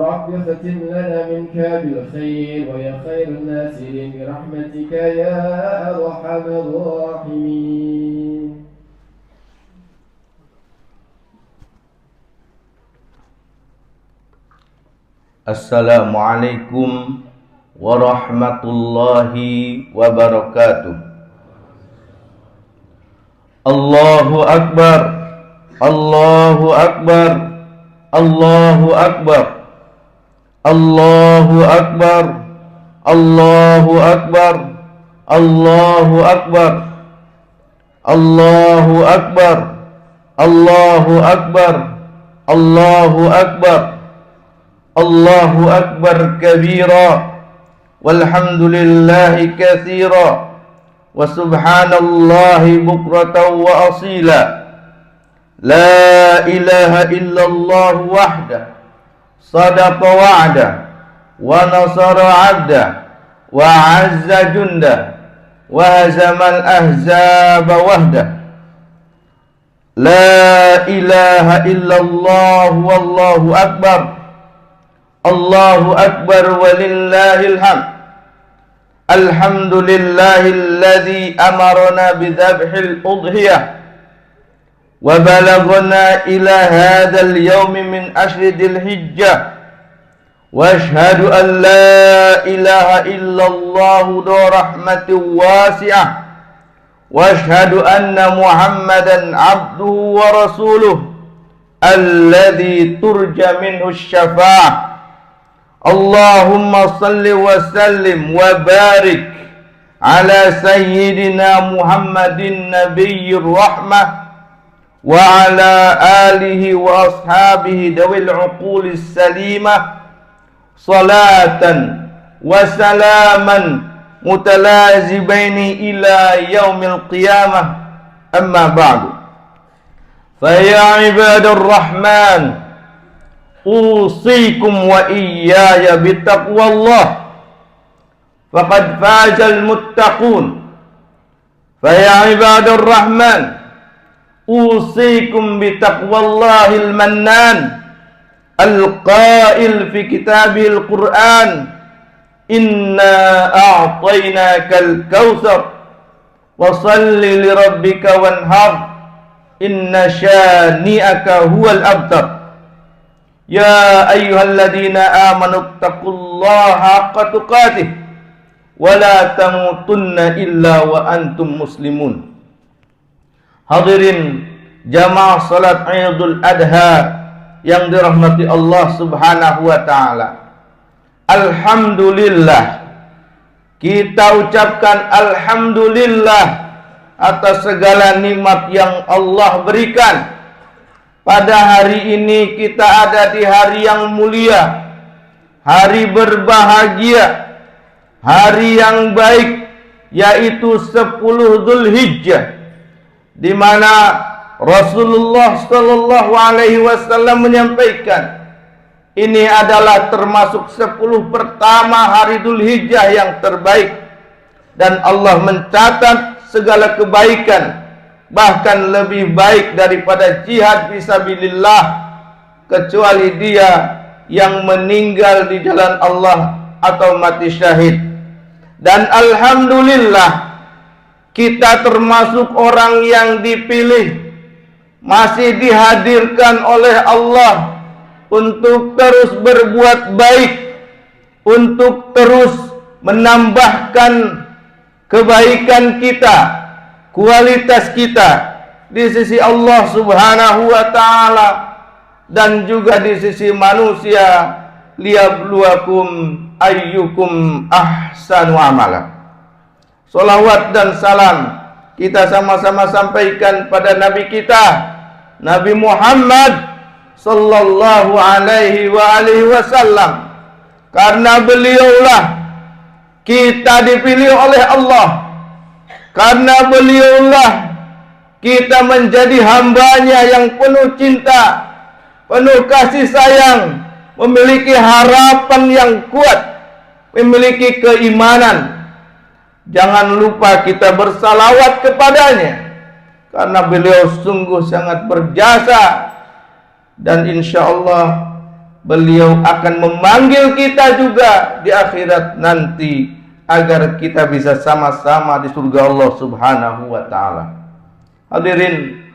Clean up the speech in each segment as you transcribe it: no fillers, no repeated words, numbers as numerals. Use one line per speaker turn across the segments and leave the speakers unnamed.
رب ختم لنا منك بالخير ويا خير الناصرين برحمتك يا أرحم الراحمين.
Assalamualaikum warahmatullahi wabarakatuh. Allahu Akbar, Allahu Akbar, Allahu Akbar, Allahu Akbar, Allahu Akbar, Allahu Akbar, Allahu Akbar, Allahu Akbar, Allahu Akbar, Allahu Akbar kabira, walhamdulillahi katsira, wa subhanallahi bukratan wa asila. La ilaha illallah wahda, sadaqa wa'da, wa nasara 'abda, wa 'azza junda, wa hazamal ahzaba wahda. La ilaha illallah wallahu akbar. Allahu akbar walillahil hamd. Alhamdulillahilladzi amarna bidzabhil udhiyah wa balaghna ila hadzal yaumi min ashridil hijjah wa ashhadu an la ilaha illallah dhu rahmatin wasi'ah wa ashhadu anna Muhammadan abduhu wa rasuluh alladzi turja minhu syafa'ah. Allahumma salli wa sallim wa barik ala sayyidina Muhammadin nabiyyir rahmah wa ala alihi wa ashabihi dawil uqulis salimah salatan wa salaman mutalazibaini ila yaumil qiyamah. Amma ba'du, fa ya ibadur rahman, usikum wa iyaya bittaqwallah, faqad fazal muttaqun. Fa ya ibadur rahman, usikum bittaqwallahil mannan, al-qail fi kitabil Qur'an, inna a'tainakal kautsar wa shalli li rabbika wanhar, inna syani'aka huwal abtar. Ya ayyuhalladzina amanu taqullaha haqqa tuqatih wa la tamutunna illa wa antum muslimun. Hadirin jamaah salat Idul Adha yang dirahmati Allah Subhanahu wa taala. Alhamdulillah, kita ucapkan alhamdulillah atas segala nikmat yang Allah berikan. Pada hari ini kita ada di hari yang mulia, hari berbahagia, hari yang baik, yaitu 10 Dzulhijjah, di mana Rasulullah sallallahu alaihi wasallam menyampaikan ini adalah termasuk 10 pertama hari Dzulhijjah yang terbaik, dan Allah mencatat segala kebaikan, bahkan lebih baik daripada jihad fisabilillah, kecuali dia yang meninggal di jalan Allah atau mati syahid. Dan alhamdulillah, kita termasuk orang yang dipilih, masih dihadirkan oleh Allah untuk terus berbuat baik, untuk terus menambahkan kebaikan kita, kualitas kita di sisi Allah Subhanahu wa taala dan juga di sisi manusia, liyabluwakum ayyukum ahsanu amala. Salawat dan salam kita sama-sama sampaikan pada Nabi kita, Nabi Muhammad sallallahu alaihi wasallam, karena beliaulah kita dipilih oleh Allah. Karena beliaulah kita menjadi hambanya yang penuh cinta, penuh kasih sayang, memiliki harapan yang kuat, memiliki keimanan. Jangan lupa kita bersalawat kepadanya, karena beliau sungguh sangat berjasa. Dan insya Allah beliau akan memanggil kita juga di akhirat nanti agar kita bisa sama-sama di surga Allah Subhanahu wa taala. Hadirin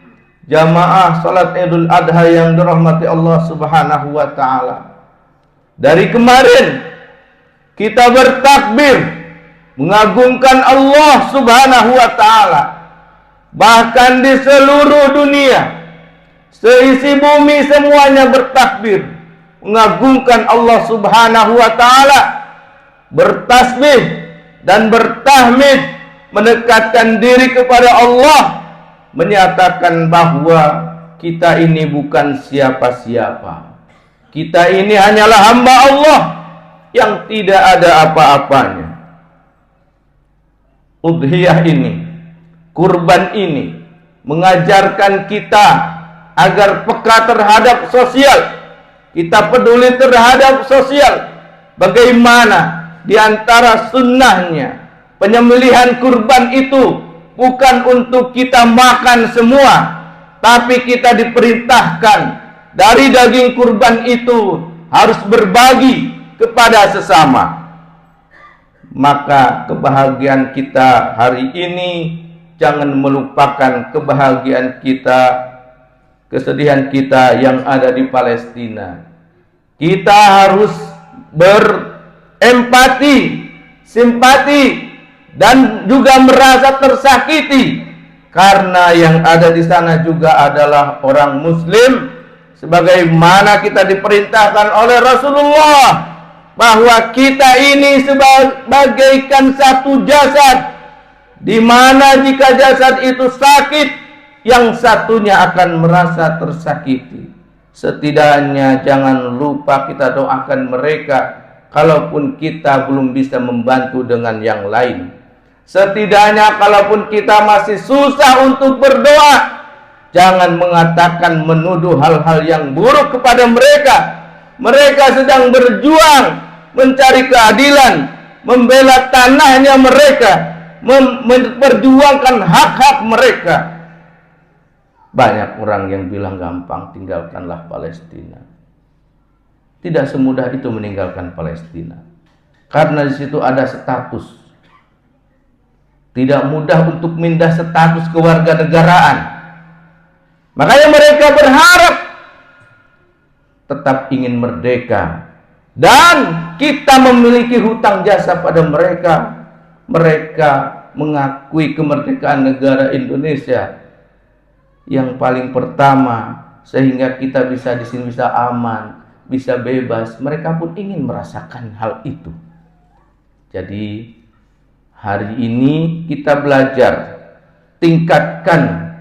jamaah salat Idul Adha yang dirahmati Allah Subhanahu wa taala. Dari kemarin kita bertakbir mengagungkan Allah Subhanahu wa taala. Bahkan di seluruh dunia, seisi bumi semuanya bertakbir mengagungkan Allah Subhanahu wa taala, bertasbih dan bertahmid, mendekatkan diri kepada Allah, menyatakan bahwa kita ini bukan siapa-siapa. Kita ini hanyalah hamba Allah yang tidak ada apa-apanya. Udhiyah ini, kurban ini mengajarkan kita agar peka terhadap sosial. Kita peduli terhadap sosial. Bagaimana di antara sunnahnya penyembelihan kurban itu bukan untuk kita makan semua, tapi kita diperintahkan dari daging kurban itu harus berbagi kepada sesama. Maka kebahagiaan kita hari ini jangan melupakan kebahagiaan kita, kesedihan kita yang ada di Palestina. Kita harus berempati, simpati, dan juga merasa tersakiti karena yang ada di sana juga adalah orang Muslim, sebagaimana kita diperintahkan oleh Rasulullah bahwa kita ini sebagaikan satu jasad, di mana jika jasad itu sakit, yang satunya akan merasa tersakiti. Setidaknya jangan lupa kita doakan mereka, kalaupun kita belum bisa membantu dengan yang lain. Setidaknya kalaupun kita masih susah untuk berdoa, jangan mengatakan menuduh hal-hal yang buruk kepada mereka. Mereka sedang berjuang mencari keadilan, membela tanahnya mereka, memperjuangkan hak-hak mereka. Banyak orang yang bilang gampang, tinggalkanlah Palestina. Tidak semudah itu meninggalkan Palestina, karena di situ ada status. Tidak mudah untuk pindah status kewarganegaraan. Makanya mereka berharap tetap ingin merdeka, dan kita memiliki hutang jasa pada mereka. Mereka mengakui kemerdekaan negara Indonesia yang paling pertama, sehingga kita bisa di sini bisa aman, bisa bebas. Mereka pun ingin merasakan hal itu. Jadi hari ini kita belajar tingkatkan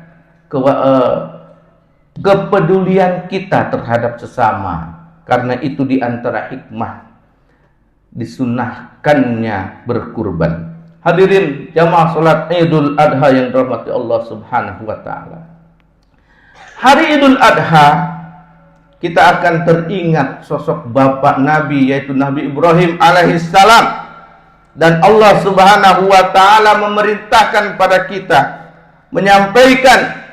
kepedulian kita terhadap sesama, karena itu di antara hikmah disunnahkannya berkurban. Hadirin jamaah salat Idul Adha yang dirahmati Allah Subhanahu wa taala. Hari Idul Adha kita akan teringat sosok bapak Nabi, yaitu Nabi Ibrahim alaihissalam. Dan Allah Subhanahu wa taala memerintahkan pada kita menyampaikan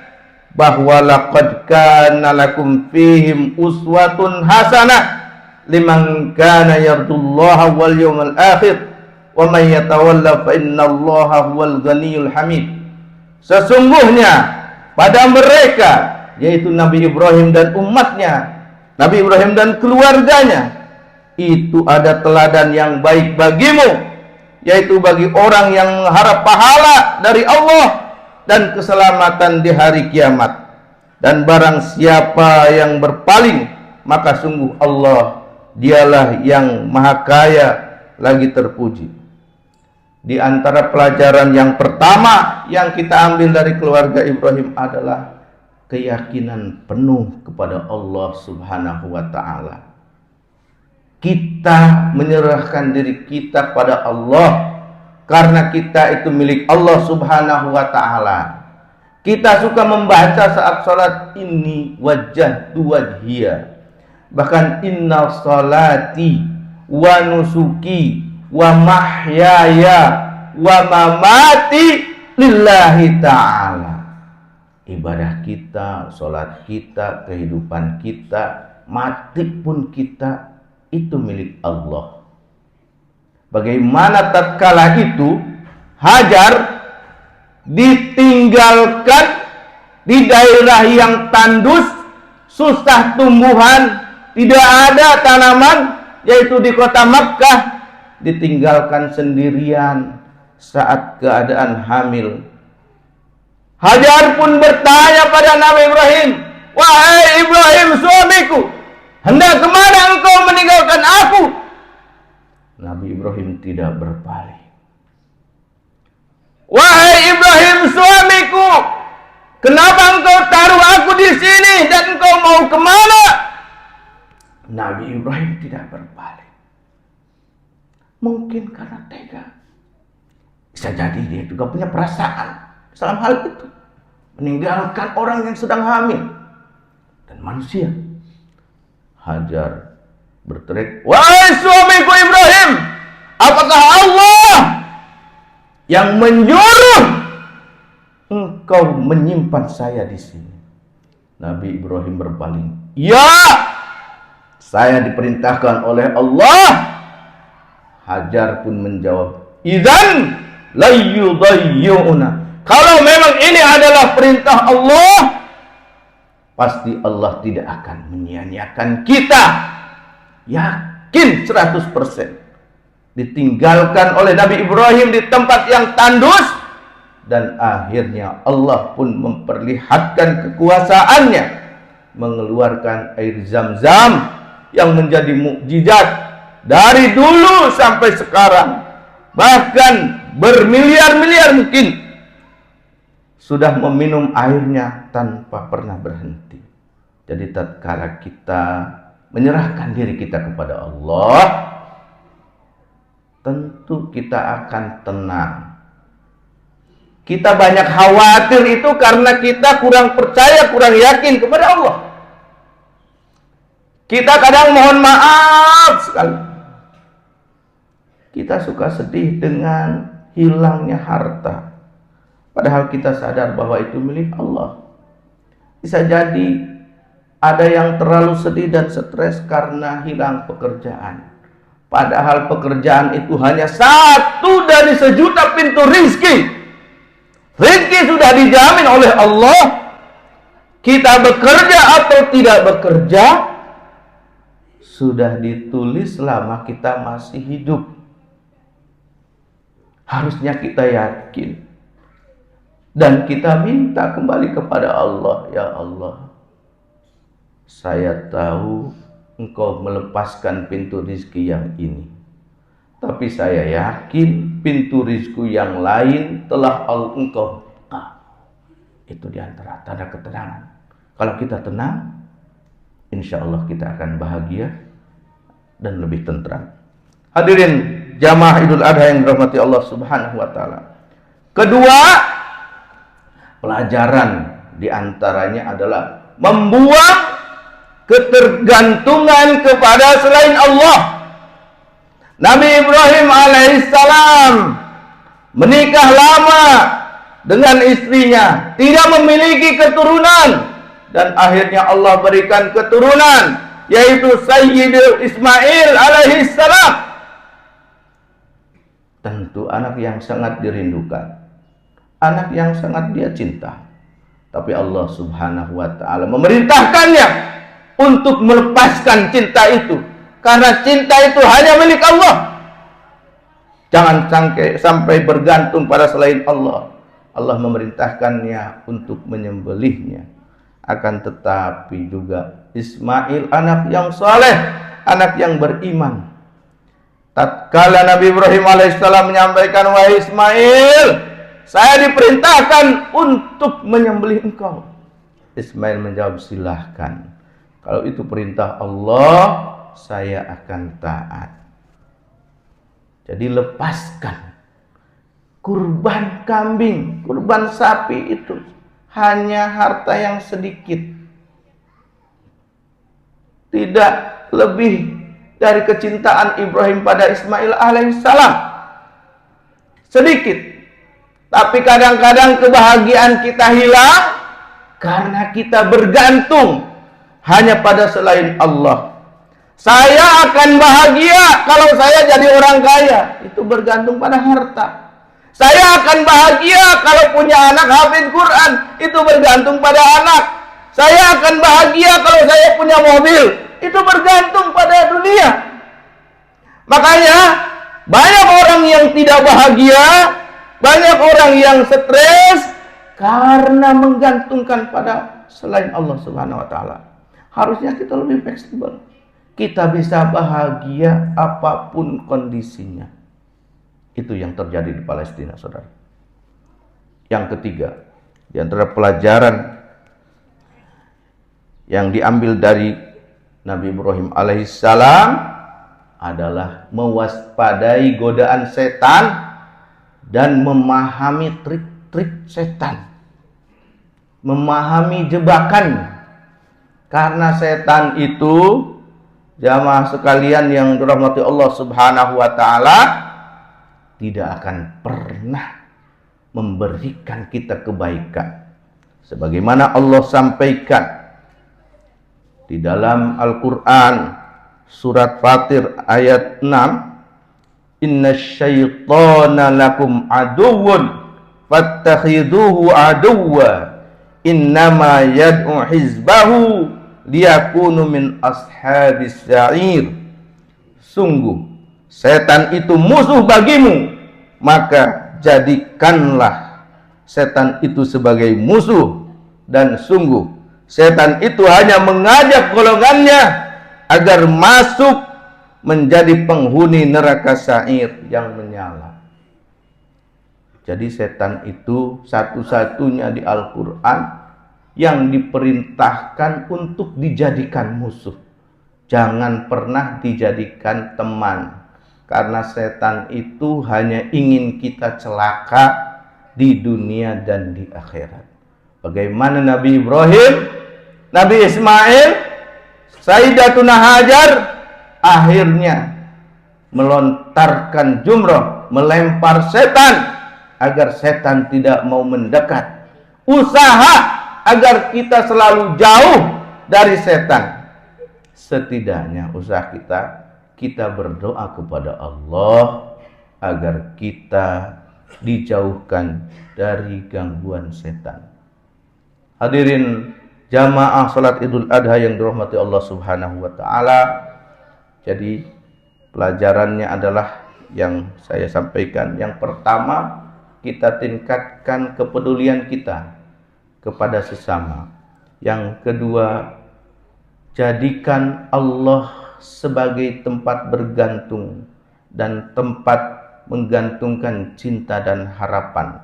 bahwa laqad kana lakum fihim uswatun hasanah liman kana yarjullaha wal yawmal akhir wa man yatawalla fa innallaha huwal ghaniyyul hamid. Sesungguhnya pada mereka, yaitu Nabi Ibrahim dan umatnya, Nabi Ibrahim dan keluarganya, itu ada teladan yang baik bagimu, yaitu bagi orang yang mengharap pahala dari Allah dan keselamatan di hari kiamat. Dan barang siapa yang berpaling, maka sungguh Allah, dialah yang maha kaya lagi terpuji. Di antara pelajaran yang pertama yang kita ambil dari keluarga Ibrahim adalah keyakinan penuh kepada Allah Subhanahu wa ta'ala. Kita menyerahkan diri kita pada Allah, karena kita itu milik Allah Subhanahu wa ta'ala. Kita suka membaca saat sholat, ini wajjahtu wajhiya, bahkan inna sholati wa nusuki wa mahyaya wa mamati lillahi ta'ala. Ibadah kita, sholat kita, kehidupan kita, mati pun kita itu milik Allah. Bagaimana tatkala itu Hajar ditinggalkan di daerah yang tandus, susah tumbuhan, tidak ada tanaman, yaitu di kota Makkah, ditinggalkan sendirian saat keadaan hamil. Hajar pun bertanya pada Nabi Ibrahim, "Wahai Ibrahim suamiku, hendak kemana engkau meninggalkan aku?" Nabi Ibrahim tidak berpaling. "Wahai Ibrahim suamiku, kenapa engkau taruh aku di sini dan engkau mau kemana?" Nabi Ibrahim tidak berpaling. Mungkin karena tega. Bisa jadi dia juga punya perasaan dalam hal itu. Meninggalkan orang yang sedang hamil. Dan manusia. Hajar berteriak, "Wahai suamiku Ibrahim, apakah Allah yang menyuruh engkau menyimpan saya di sini?" Nabi Ibrahim berpaling, "Ya, saya diperintahkan oleh Allah." Hajar pun menjawab, "Idzan la yudayyuna." Kalau memang ini adalah perintah Allah, pasti Allah tidak akan menyia-nyiakan kita. Yakin 100%. Ditinggalkan oleh Nabi Ibrahim di tempat yang tandus, dan akhirnya Allah pun memperlihatkan kekuasaannya, mengeluarkan air Zam-Zam yang menjadi mukjizat dari dulu sampai sekarang, bahkan bermiliar-miliar mungkin sudah meminum airnya tanpa pernah berhenti. Jadi tatkala kita menyerahkan diri kita kepada Allah, tentu kita akan tenang. Kita banyak khawatir itu karena kita kurang percaya, kurang yakin kepada Allah. Kita kadang mohon maaf sekali. Kita suka sedih dengan hilangnya harta, padahal kita sadar bahwa itu milik Allah. Bisa jadi ada yang terlalu sedih dan stres karena hilang pekerjaan, padahal pekerjaan itu hanya satu dari sejuta pintu rizki. Rizki sudah dijamin oleh Allah. Kita bekerja atau tidak bekerja sudah ditulis selama kita masih hidup. Harusnya kita yakin dan kita minta kembali kepada Allah. Ya Allah, saya tahu Engkau melepaskan pintu rizki yang ini, tapi saya yakin pintu rizki yang lain telah Engkau buka. Itu diantara tanda ketenangan. Kalau kita tenang, insya Allah kita akan bahagia dan lebih tentram. Hadirin jamaah Idul Adha yang dirahmati Allah Subhanahu wa taala. Kedua, pelajaran diantaranya adalah membuang ketergantungan kepada selain Allah. Nabi Ibrahim alaihissalam menikah lama dengan istrinya, tidak memiliki keturunan, dan akhirnya Allah berikan keturunan, yaitu Sayyidul Ismail alaihissalam. Tentu anak yang sangat dirindukan, anak yang sangat dia cinta. Tapi Allah Subhanahu wa ta'ala memerintahkannya untuk melepaskan cinta itu, karena cinta itu hanya milik Allah. Jangan sampai bergantung pada selain Allah. Allah memerintahkannya untuk menyembelihnya. Akan tetapi juga Ismail anak yang saleh, anak yang beriman. Tatkala Nabi Ibrahim alaihissalam menyampaikan, "Wahai Ismail, saya diperintahkan untuk menyembelih engkau." Ismail menjawab, "Silahkan. Kalau itu perintah Allah, saya akan taat." Jadi lepaskan. Kurban kambing, kurban sapi itu hanya harta yang sedikit. Tidak lebih dari kecintaan Ibrahim pada Ismail alaihissalam. Sedikit. Tapi kadang-kadang kebahagiaan kita hilang karena kita bergantung hanya pada selain Allah. Saya akan bahagia kalau saya jadi orang kaya. Itu bergantung pada harta. Saya akan bahagia kalau punya anak hafid Quran. Itu bergantung pada anak. Saya akan bahagia kalau saya punya mobil. Itu bergantung pada dunia. Makanya banyak orang yang tidak bahagia, banyak orang yang stres karena menggantungkan pada selain Allah Subhanahu wa taala. Harusnya kita lebih fleksibel. Kita bisa bahagia apapun kondisinya. Itu yang terjadi di Palestina, saudara. Yang ketiga, di antara pelajaran yang diambil dari Nabi Ibrahim alaihissalam adalah mewaspadai godaan setan dan memahami trik-trik setan. Memahami jebakan. Karena setan itu, jamaah sekalian yang dirahmati Allah Subhanahu wa taala, tidak akan pernah memberikan kita kebaikan. Sebagaimana Allah sampaikan di dalam Al-Qur'an surat Fatir ayat 6, "Innasyaitana lakum aduwwun fattakhiduhu aduwwa innama yad'u hizbahu liyakunu min ashabis sa'ir." Sungguh setan itu musuh bagimu, maka jadikanlah setan itu sebagai musuh. Dan sungguh setan itu hanya mengajak golongannya agar masuk menjadi penghuni neraka sa'ir yang menyala. Jadi setan itu satu-satunya di Al-Quran yang diperintahkan untuk dijadikan musuh. Jangan pernah dijadikan teman. Karena setan itu hanya ingin kita celaka di dunia dan di akhirat. Bagaimana Nabi Ibrahim, Nabi Ismail, Sayyidatuna Hajar akhirnya melontarkan jumrah, melempar setan agar setan tidak mau mendekat. Usaha agar kita selalu jauh dari setan. Setidaknya usaha kita berdoa kepada Allah agar kita dijauhkan dari gangguan setan. Hadirin jamaah salat Idul Adha yang dirahmati Allah Subhanahu wa taala. Jadi pelajarannya adalah yang saya sampaikan. Yang pertama, kita tingkatkan kepedulian kita kepada sesama. Yang kedua, jadikan Allah sebagai tempat bergantung dan tempat menggantungkan cinta dan harapan.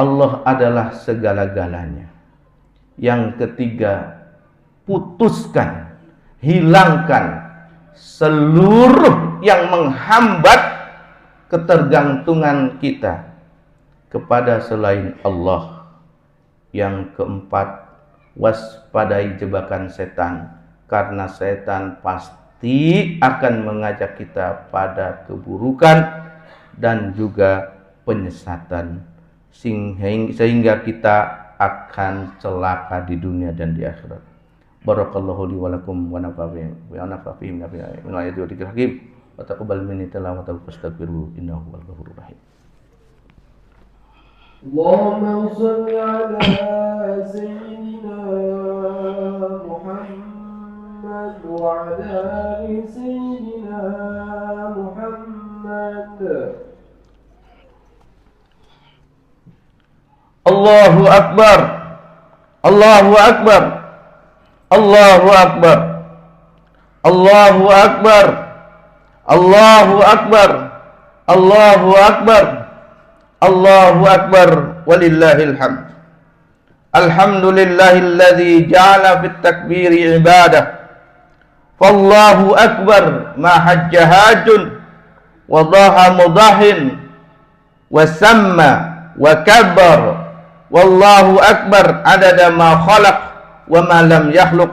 Allah adalah segala-galanya. Yang ketiga, putuskan, hilangkan seluruh yang menghambat ketergantungan kita kepada selain Allah. Yang keempat, waspadai jebakan setan, karena setan pasti akan mengajak kita pada keburukan dan juga penyesatan, sehingga kita akan celaka di dunia dan di akhirat. Barakallahu li wa lakum wa nafa'ani wa nafa'ani min ayati wa dzikril hakim wa taqabbal minni tilawatahu fastaghfiruhu innahu huwal ghafurur rahim.
اللهم صل على سيدنا محمد وعلى آل سيدنا محمد.
Allahu Akbar, Allahu Akbar, Allahu Akbar, Allahu Akbar, Allahu Akbar, Allahu Akbar, Allahu Akbar, walillahil hamd. Alhamdulillahilladzi ja'ala fit takbiri ibadah. Fallahu akbar ma hajja hajun wa dhaha mudahin wa samma wa kabbar. Wallahu akbar adada ma khalaq wa ma lam yakhluq.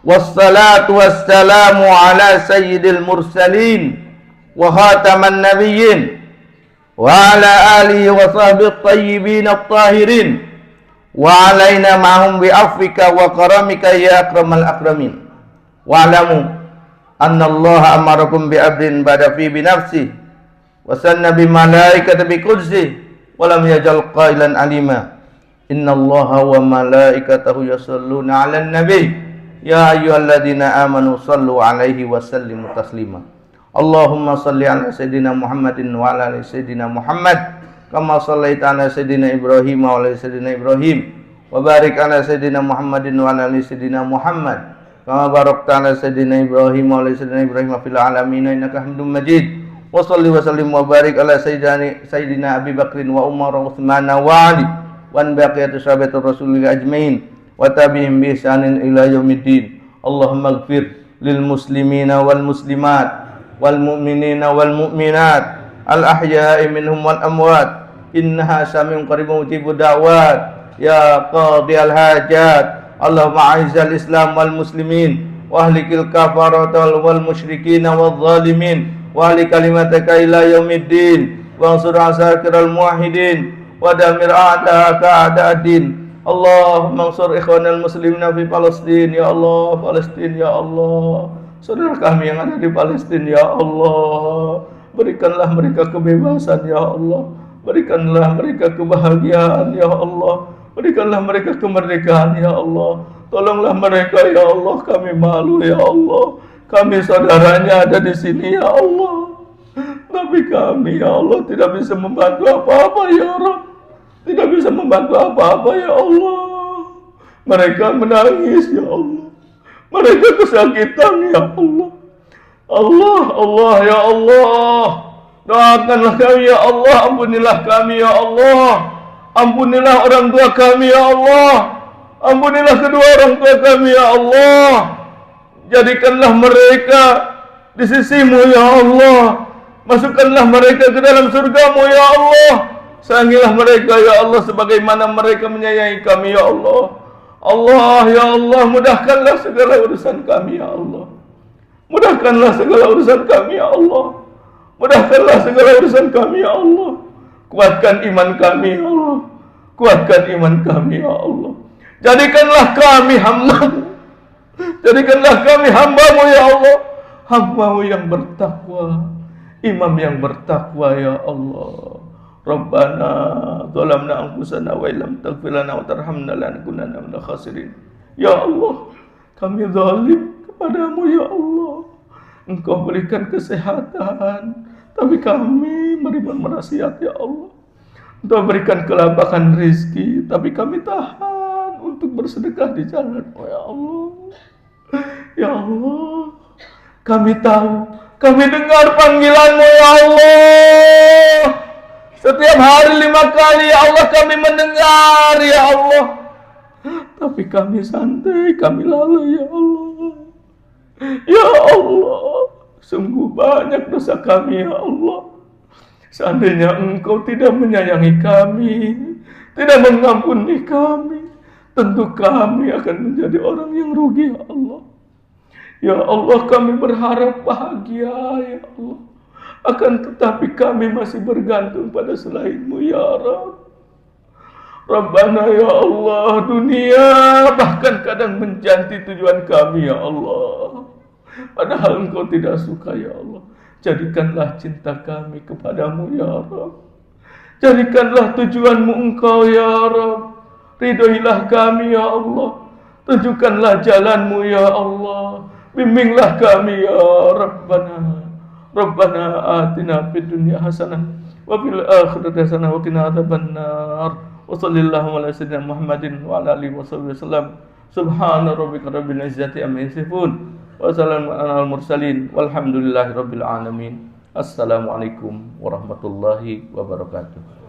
Wassalatu wassalamu ala sayyidil mursalin wa khataman nabiyyin wa ala alihi wa sahbihi at-tayyibin at-tahirin wa alaina ma'hum bi'afwika wa karamika ya akramal akramin. Wa'lamu anna Allah amarakum bi'abdin bada fi binafsi wa sanna bi malaikati bi qudsi wa lam yajal qailan alima. Inna Allah wa malaikatahu yusalluna 'alan nabi ya ayyuhalladzina amanu sallu 'alaihi wa sallimu taslima. Allahumma salli ala sayyidina Muhammadin wa ala ali sayyidina Muhammad kama sallaita ala sayyidina Ibrahim wa ala sayyidina Ibrahim wa barik ala sayyidina Muhammadin wa ala ali sayyidina Muhammad kama barakta ala sayyidina Ibrahim wa ala sayyidina Ibrahim fil alamin innaka Hamidum Majid. Wa salli wa sallim wa barik ala sayyidina Abi Bakrin wa Umar wa Utsman wa Ali wa baqiyatu sahabatir rasulil ajmain wa tabi'ihim bi ihsanin ila yaumiddin. Allahumma ighfir lil muslimina wal muslimat wal mu'minina wal mu'minat al ahya'i minhum wal amwat innaha samiun qaribun mujibud da'wat ya qadiyal hajat. Allahumma a'izzal islam wal muslimin wa ahlikil kafarata wal musyrikin wal zalimin wa ahli kalimataka ila yaumiddin wa ansur asakiral muwahhidin wa damir a'da'aka a'da'ad-din. Allahumma ansur ikhwanal muslimina fi Palestin ya Allah, Palestin ya Allah, saudara kami yang ada di Palestina ya Allah, berikanlah mereka kebebasan ya Allah, berikanlah mereka kebahagiaan ya Allah, berikanlah mereka kemerdekaan ya Allah. Tolonglah mereka ya Allah, kami malu ya Allah, kami saudaranya ada di sini ya Allah, tapi kami ya Allah tidak bisa membantu apa-apa ya Rabb, tidak bisa membantu apa-apa ya Allah. Mereka menangis ya Allah, mereka kesakitan ya Allah. Allah ya Allah, doakanlah kami ya Allah, ampunilah kami ya Allah, ampunilah orang tua kami ya Allah, ampunilah kedua orang tua kami ya Allah, jadikanlah mereka di sisimu ya Allah, masukkanlah mereka ke dalam surgamu ya Allah, sayangilah mereka ya Allah sebagaimana mereka menyayangi kami ya Allah. Allah ya Allah, mudahkanlah segala urusan kami ya Allah, mudahkanlah segala urusan kami ya Allah, mudahkanlah segala urusan kami ya Allah, kuatkan iman kami ya Allah, kuatkan iman kami ya Allah, jadikanlah kami hamba-Mu, jadikanlah kami hamba-Mu ya Allah, hamba-Mu yang bertakwa, imam yang bertakwa ya Allah. Rabbana zalamna anfusana wa illam taghfir lana wa tarhamna lanakunanna minal khasirin. Ya Allah, kami zalim kepadamu ya Allah. Engkau berikan kesehatan, tapi kami merasiat ya Allah. Engkau berikan kelapangan rezeki, tapi kami tahan untuk bersedekah di jalan-Mu ya Allah. Ya Allah, kami tahu, kami dengar panggilan-Mu ya Allah. Setiap hari 5 kali ya Allah kami mendengar ya Allah, tapi kami santai, kami lalai ya Allah. Ya Allah, sungguh banyak dosa kami ya Allah. Seandainya Engkau tidak menyayangi kami, tidak mengampuni kami, tentu kami akan menjadi orang yang rugi ya Allah. Ya Allah, kami berharap bahagia ya Allah, akan tetapi kami masih bergantung pada selain-Mu ya Rabb. Rabbana ya Allah, dunia bahkan kadang menjanti tujuan kami ya Allah, padahal Engkau tidak suka ya Allah. Jadikanlah cinta kami kepadamu ya Rabb, jadikanlah tujuan-Mu Engkau ya Rabb. Ridhoilah kami ya Allah, tunjukkanlah jalan-Mu ya Allah, bimbinglah kami ya Rabbana. Rabbana atina fid dunya hasanah wa fil akhirati hasanah wa qina adzabannar. Wa sallallahu ala sayyidina Muhammadin wa ala alihi wasallam. Subhana rabbika rabbil izzati amma yasifun wa salamun alal mursalin walhamdulillahi rabbil alamin. Assalamualaikum warahmatullahi wabarakatuh.